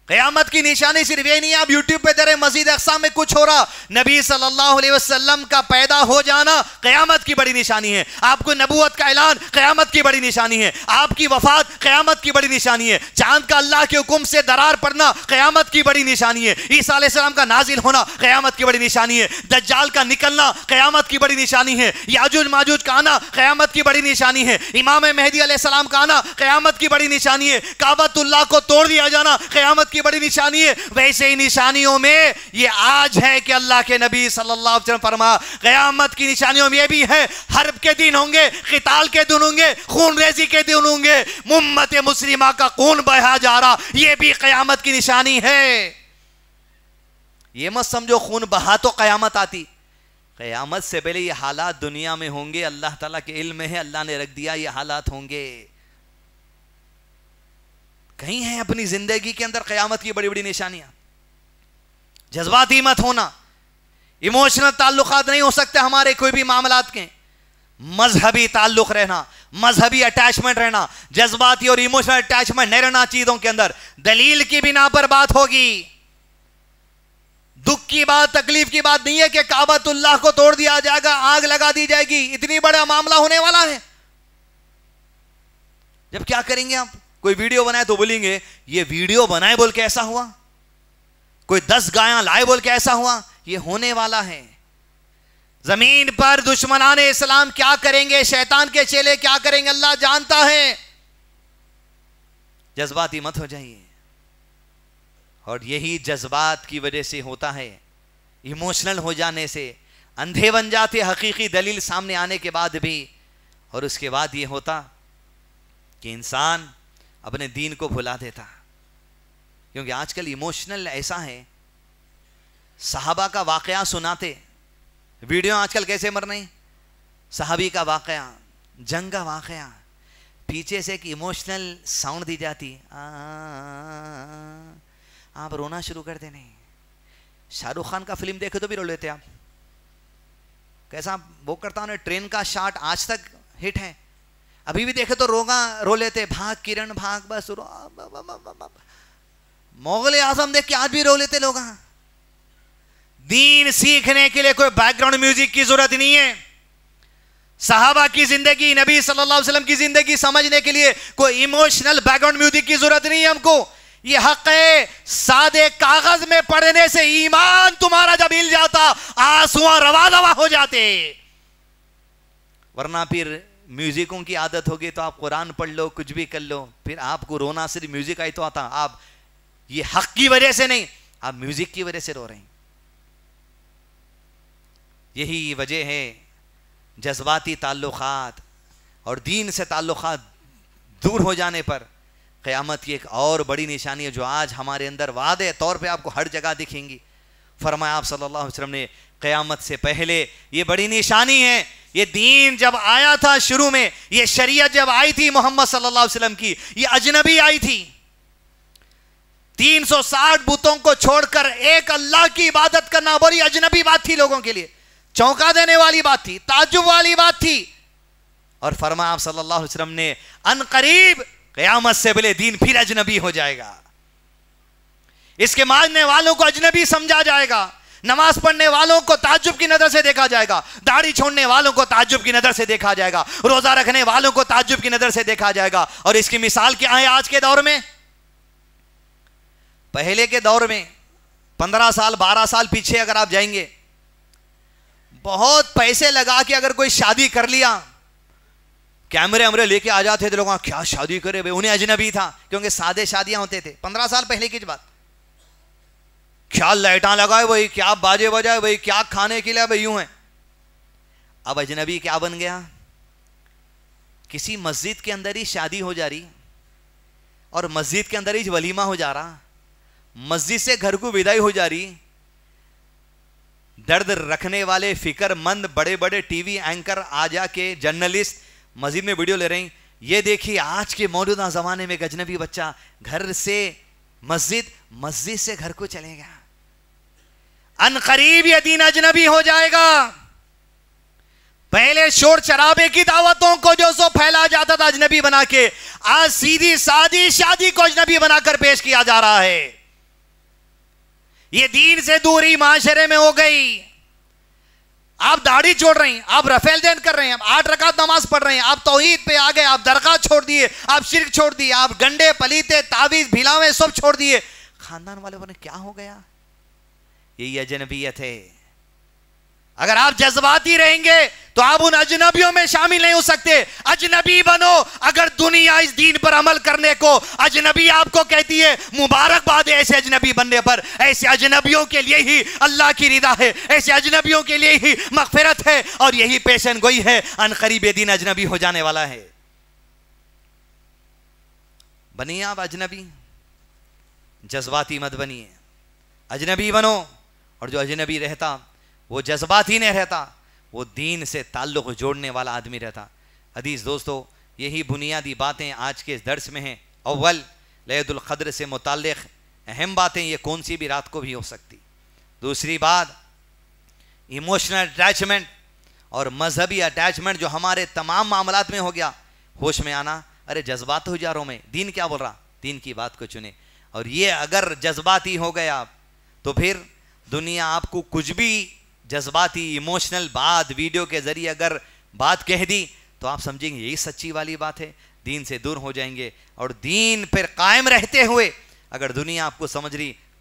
S3: قیامت کی نشانی صرف یہ نہیں ہے آپ یوٹیوب پہ درے مسجد اقصی میں کچھ ہو رہا. نبی صلی اللہ علیہ وسلم کا پیدا ہو جانا قیامت کی بڑی نشانی ہے. آپ کو نبوت کا اعلان قیامت کی بڑی نشانی ہے. آپ کی وفات قیامت کی بڑی نشانی ہے. چاند کا اللہ کے حکم سے درار پڑنا قیامت کی بڑی نشانی ہے. عیسیٰ علیہ السلام کا نازل ہونا قیامت کی بڑی نشانی ہے. دجال کا نکلنا قیامت کی بڑی نشانی ہے. یاجوج ماجوج کا آنا قیامت کی بڑی نشانی ہے. امام مہدی علیہ السلام کا آنا قیامت کی بڑی نشانی ہے. کعبۃ اللہ کو توڑ دیا جانا قیامت کی بڑی نشانی ہے. ویسے ہی نشانیوں میں یہ آج ہے کہ اللہ کے نبی صلی اللہ علیہ وسلم فرما قیامت کی نشانیوں میں یہ بھی ہے، حرب کے دن ہوں گے، قتال کے دن ہوں گے، خون ریزی کے دن ہوں گے، امت مسلمہ کا خون بہا جا رہا، یہ بھی قیامت کی نشانی ہے. یہ مت سمجھو خون بہا تو قیامت آتی. قیامت سے پہلے یہ حالات دنیا میں ہوں گے. اللہ تعالیٰ کے علم میں ہے، اللہ نے رکھ دیا یہ حالات ہوں گے. کہیں ہیں اپنی زندگی کے اندر قیامت کی بڑی بڑی نشانیاں. جذباتی مت ہونا، ایموشنل تعلقات نہیں ہو سکتے ہمارے کوئی بھی معاملات کے. مذہبی تعلق رہنا، مذہبی اٹیچمنٹ رہنا، جذباتی اور ایموشنل اٹیچمنٹ نہیں رہنا چیزوں کے اندر. دلیل کی بنا پر بات ہوگی. دکھ کی بات، تکلیف کی بات نہیں ہے کہ کعبۃ اللہ کو توڑ دیا جائے گا، آگ لگا دی جائے گی. اتنی بڑا معاملہ ہونے والا ہے. جب کیا کریں گے آپ؟ کوئی ویڈیو بنائے تو بولیں گے یہ ویڈیو بنائے بول کے ایسا ہوا. کوئی 10 گایاں لائے بول کے ایسا ہوا، یہ ہونے والا ہے۔ زمین پر دشمنان اسلام کیا کریں گے، شیطان کے چیلے کیا کریں گے، اللہ جانتا ہے۔ جذباتی مت ہو جائیے، اور یہی جذبات کی وجہ سے ہوتا ہے، ایموشنل ہو جانے سے اندھے بن جاتے حقیقی دلیل سامنے آنے کے بعد بھی، اور اس کے بعد یہ ہوتا کہ انسان اپنے دین کو بھلا دیتا، کیونکہ آج کل ایموشنل ایسا ہے۔ صحابہ کا واقعہ سناتے، ویڈیو آج کل کیسے مر رہے ہیں، صحابی کا واقعہ، جنگ کا واقعہ، پیچھے سے ایک ایموشنل ساؤنڈ دی جاتی، آپ رونا شروع کر دینے۔ شاہ رخ خان کا فلم دیکھے تو بھی رو لیتے آپ، کیسا وہ کرتا ہوں، ٹرین کا شاٹ آج تک ہٹ ہے، ابھی بھی دیکھے تو رو لیتے، بھاگ کرن بھاگ، بس مغل اعظم دیکھ کے آج بھی رو لیتے لوگ۔ دین سیکھنے کے لیے کوئی بیک گراؤنڈ میوزک کی ضرورت نہیں ہے۔ صحابہ کی زندگی، نبی صلی اللہ علیہ وسلم کی زندگی سمجھنے کے لیے کوئی ایموشنل بیک گراؤنڈ میوزک کی ضرورت نہیں ہے ہم کو۔ یہ حق ہے، سادے کاغذ میں پڑھنے سے ایمان تمہارا جب ہل جاتا، آنسواں روا روا ہو جاتے۔ ورنہ پھر میوزکوں کی عادت ہوگی تو آپ قرآن پڑھ لو، کچھ بھی کر لو، پھر آپ کو رونا صرف میوزک آئی تو آتا۔ آپ یہ حق کی وجہ سے نہیں، آپ میوزک کی وجہ سے رو رہے ہیں۔ یہی وجہ ہے جذباتی تعلقات اور دین سے تعلقات دور ہو جانے پر قیامت کی ایک اور بڑی نشانی ہے جو آج ہمارے اندر واضح طور پہ آپ کو ہر جگہ دکھیں گی۔ فرمایا آپ صلی اللہ علیہ وسلم نے قیامت سے پہلے یہ بڑی نشانی ہے، یہ دین جب آیا تھا شروع میں، یہ شریعت جب آئی تھی محمد صلی اللہ علیہ وسلم کی، یہ اجنبی آئی تھی۔ 360 بتوں کو چھوڑ کر ایک اللہ کی عبادت کرنا بڑی اجنبی بات تھی لوگوں کے لیے، چونکا دینے والی بات تھی، تعجب والی بات تھی۔ اور فرمایا آپ صلی اللہ علیہ وسلم نے ان قریب قیامت سے پہلے دین پھر اجنبی ہو جائے گا، اس کے ماننے والوں کو اجنبی سمجھا جائے گا، نماز پڑھنے والوں کو تعجب کی نظر سے دیکھا جائے گا، داڑھی چھوڑنے والوں کو تعجب کی نظر سے دیکھا جائے گا، روزہ رکھنے والوں کو تعجب کی نظر سے دیکھا جائے گا۔ اور اس کی مثال کیا ہے آج کے دور میں؟ پہلے کے دور میں 15 سال 12 سال پیچھے اگر آپ جائیں گے، بہت پیسے لگا کے اگر کوئی شادی کر لیا، کیمرے امرے لے کے آ جاتے تھے لوگ، کیا شادی کرے بھائی، انہیں اجنبی تھا، کیونکہ سادے شادیاں ہوتے تھے 15 سال پہلے کی بات۔ کیا لائٹاں لگائے بھائی، کیا باجے بجائے بھائی، کیا کھانے کے لیے بھائی، یوں ہے۔ اب اجنبی کیا بن گیا؟ کسی مسجد کے اندر ہی شادی ہو جا رہی، اور مسجد کے اندر ہی ولیمہ ہو جا رہا، مسجد سے گھر کو ودائی ہو جا رہی۔ درد رکھنے والے فکر مند بڑے بڑے ٹی وی اینکر آ جا کے جرنلسٹ مسجد میں ویڈیو لے رہے ہیں۔ یہ دیکھیے آج کے موجودہ زمانے میں ایک اجنبی بچہ گھر سے مسجد، مسجد سے گھر کو چلے گا۔ ان قریب یہ دین اجنبی ہو جائے گا۔ پہلے شور شرابے کی دعوتوں کو جو سو پھیلا جاتا تھا اجنبی بنا کے، آج سیدھی سادی شادی کو اجنبی بنا کر پیش کیا جا رہا ہے۔ یہ دین سے دوری معاشرے میں ہو گئی۔ آپ داڑھی چھوڑ رہے ہیں، آپ رفیل دین کر رہے ہیں، آپ 8 رکعت نماز پڑھ رہے ہیں، آپ توحید پہ آ گئے، آپ درگاہ چھوڑ دیے، آپ شرک چھوڑ دیے، آپ گنڈے پلیتے تعویذ بھیلاویں سب چھوڑ دیے۔ خاندان والے بولے کیا ہو گیا؟ یہی اجنبیت ہے۔ اگر آپ جذباتی رہیں گے تو آپ ان اجنبیوں میں شامل نہیں ہو سکتے۔ اجنبی بنو، اگر دنیا اس دین پر عمل کرنے کو اجنبی آپ کو کہتی ہے، مبارکباد ہے ایسے اجنبی بننے پر۔ ایسے اجنبیوں کے لیے ہی اللہ کی رضا ہے، ایسے اجنبیوں کے لیے ہی مغفرت ہے، اور یہی پیشن گوئی ہے۔ ان قریب یہ دین اجنبی ہو جانے والا ہے۔ بنیے آپ اجنبی، جذباتی مت بنیے، اجنبی بنو۔ اور جو اجنبی رہتا وہ جذبات ہی نہیں رہتا، وہ دین سے تعلق جوڑنے والا آدمی رہتا۔ عزیز دوستو، یہی بنیادی باتیں آج کے اس درس میں ہیں۔ اول، لیلۃ القدر سے متعلق اہم باتیں، یہ کون سی بھی رات کو بھی ہو سکتی۔ دوسری بات، ایموشنل اٹیچمنٹ اور مذہبی اٹیچمنٹ جو ہمارے تمام معاملات میں ہو گیا، ہوش میں آنا، ارے جذبات ہو جا رہا ہوں میں، دین کیا بول رہا، دین کی بات کو چنے۔ اور یہ اگر جذباتی ہو گیا تو پھر دنیا آپ کو کچھ بھی جذباتی ایموشنل بات ویڈیو کے ذریعے اگر بات کہہ دی تو آپ سمجھیں گے یہی سچی والی بات ہے، دین سے دور ہو جائیں گے۔ اور دین پر قائم رہتے ہوئے اگر دنیا آپ کو سمجھ رہی